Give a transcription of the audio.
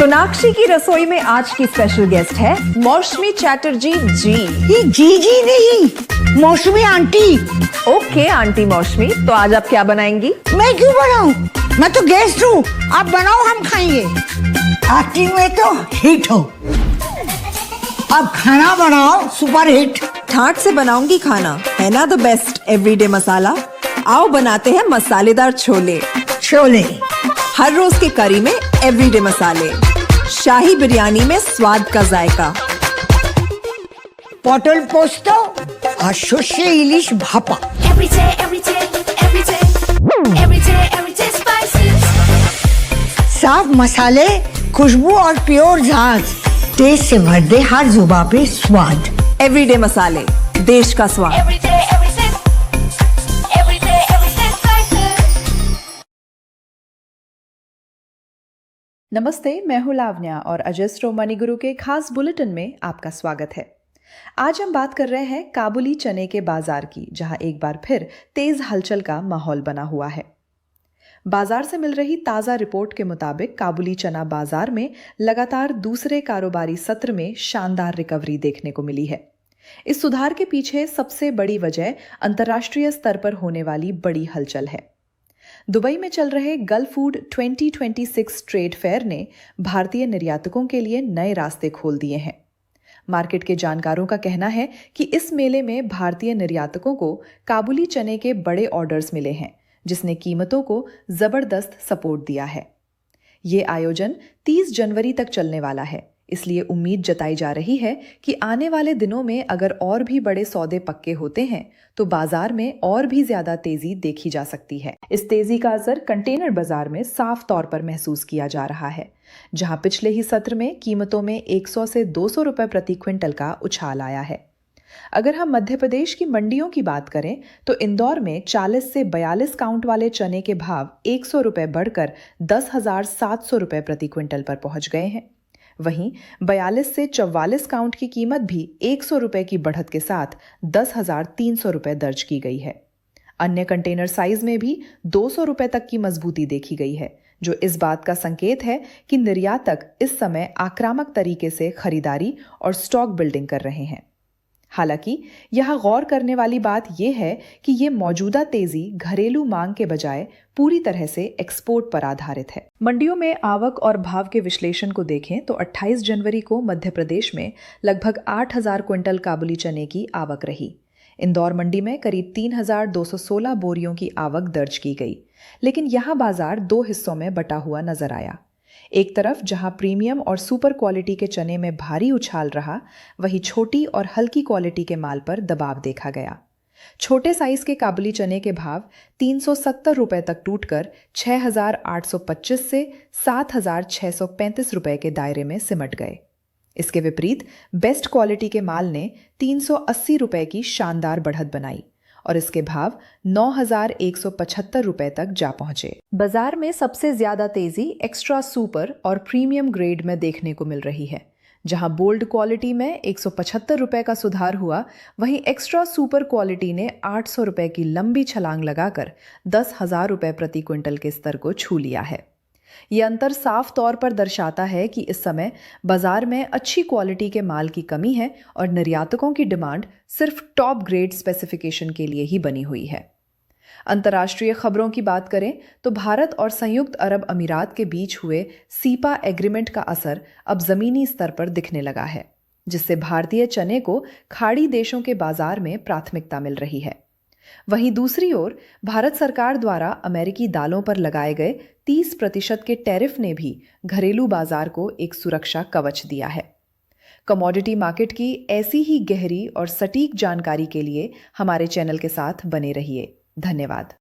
सोनाक्षी की रसोई में आज की स्पेशल गेस्ट है मौसमी चैटर्जी जी। ये जी नहीं, मौसमी आंटी। ओके आंटी मौसमी, तो आज आप क्या बनाएंगी? मैं क्यों बनाऊं? मैं तो गेस्ट हूँ, आप बनाओ हम खाएंगे। एक्टिंग में तो हिट हो, अब खाना बनाओ सुपर हिट। ठाट से बनाऊंगी खाना, है ना द बेस्ट एवरीडे मसाला। आओ बनाते हैं मसालेदार छोले। छोले हर रोज के करी में एवरीडे मसाले, शाही बिरयानी में स्वाद का जायका। পটল পোস্ত আর সর্ষে ইলিশ ভাপা। साफ मसाले, खुशबू और प्योर झाग, टेस्ट से भर दे हर जुबान पे स्वाद। एवरीडे मसाले, देश का स्वाद। नमस्ते, मैं हूँ लावण्या और अजस्त्रो मणिगुरु के खास बुलेटिन में आपका स्वागत है। आज हम बात कर रहे हैं काबुली चने के बाजार की, जहां एक बार फिर तेज हलचल का माहौल बना हुआ है। बाजार से मिल रही ताज़ा रिपोर्ट के मुताबिक काबुली चना बाजार में लगातार दूसरे कारोबारी सत्र में शानदार रिकवरी देखने को मिली है। इस सुधार के पीछे सबसे बड़ी वजह अंतर्राष्ट्रीय स्तर पर होने वाली बड़ी हलचल है। दुबई में चल रहे गल्फ फूड 2026 ट्रेड फेयर ने भारतीय निर्यातकों के लिए नए रास्ते खोल दिए हैं। मार्केट के जानकारों का कहना है कि इस मेले में भारतीय निर्यातकों को काबुली चने के बड़े ऑर्डर्स मिले हैं, जिसने कीमतों को जबरदस्त सपोर्ट दिया है। ये आयोजन 30 जनवरी तक चलने वाला है, इसलिए उम्मीद जताई जा रही है कि आने वाले दिनों में अगर और भी बड़े सौदे पक्के होते हैं तो बाजार में और भी ज्यादा तेजी देखी जा सकती है। इस तेजी का असर कंटेनर बाजार में साफ तौर पर महसूस किया जा रहा है, जहां पिछले ही सत्र में कीमतों में 100 से 200 रुपए प्रति क्विंटल का उछाल आया है। अगर हम मध्य प्रदेश की मंडियों की बात करें तो इंदौर में 40 से 42 काउंट वाले चने के भाव 100 रुपए बढ़कर 10,700 रुपए प्रति क्विंटल पर पहुंच गए हैं। वहीं 42 से 44 काउंट की कीमत भी 100 रुपए की बढ़त के साथ 10,300 रुपए दर्ज की गई है। अन्य कंटेनर साइज में भी 200 रुपए तक की मजबूती देखी गई है, जो इस बात का संकेत है कि निर्यातक इस समय आक्रामक तरीके से खरीदारी और स्टॉक बिल्डिंग कर रहे हैं। हालांकि यह गौर करने वाली बात यह है कि ये मौजूदा तेजी घरेलू मांग के बजाय पूरी तरह से एक्सपोर्ट पर आधारित है। मंडियों में आवक और भाव के विश्लेषण को देखें तो 28 जनवरी को मध्य प्रदेश में लगभग 8,000 क्विंटल काबुली चने की आवक रही। इंदौर मंडी में करीब 3,216 बोरियों की आवक दर्ज की गई, लेकिन यहाँ बाजार दो हिस्सों में बटा हुआ नजर आया। एक तरफ जहां प्रीमियम और सुपर क्वालिटी के चने में भारी उछाल रहा, वहीं छोटी और हल्की क्वालिटी के माल पर दबाव देखा गया। छोटे साइज के काबुली चने के भाव 370 रुपए तक टूटकर 6,825 से 7,635 रुपए के दायरे में सिमट गए। इसके विपरीत बेस्ट क्वालिटी के माल ने 380 रुपए की शानदार बढ़त बनाई और इसके भाव 9,175 रुपए तक जा पहुंचे। बाजार में सबसे ज्यादा तेजी एक्स्ट्रा सुपर और प्रीमियम ग्रेड में देखने को मिल रही है। जहां बोल्ड क्वालिटी में 175 रुपए का सुधार हुआ, वहीं एक्स्ट्रा सुपर क्वालिटी ने 800 रुपए की लंबी छलांग लगाकर 10,000 रुपए प्रति क्विंटल के स्तर को छू लिया है। यह अंतर साफ तौर पर दर्शाता है कि इस समय बाजार में अच्छी क्वालिटी के माल की कमी है और निर्यातकों की डिमांड सिर्फ टॉप ग्रेड स्पेसिफिकेशन के लिए ही बनी हुई है। अंतर्राष्ट्रीय खबरों की बात करें तो भारत और संयुक्त अरब अमीरात के बीच हुए सीपा एग्रीमेंट का असर अब जमीनी स्तर पर दिखने लगा है, जिससे भारतीय चने को खाड़ी देशों के बाजार में प्राथमिकता मिल रही है। वहीं दूसरी ओर भारत सरकार द्वारा अमेरिकी दालों पर लगाए गए 30% के टैरिफ ने भी घरेलू बाजार को एक सुरक्षा कवच दिया है। कमोडिटी मार्केट की ऐसी ही गहरी और सटीक जानकारी के लिए हमारे चैनल के साथ बने रहिए। धन्यवाद।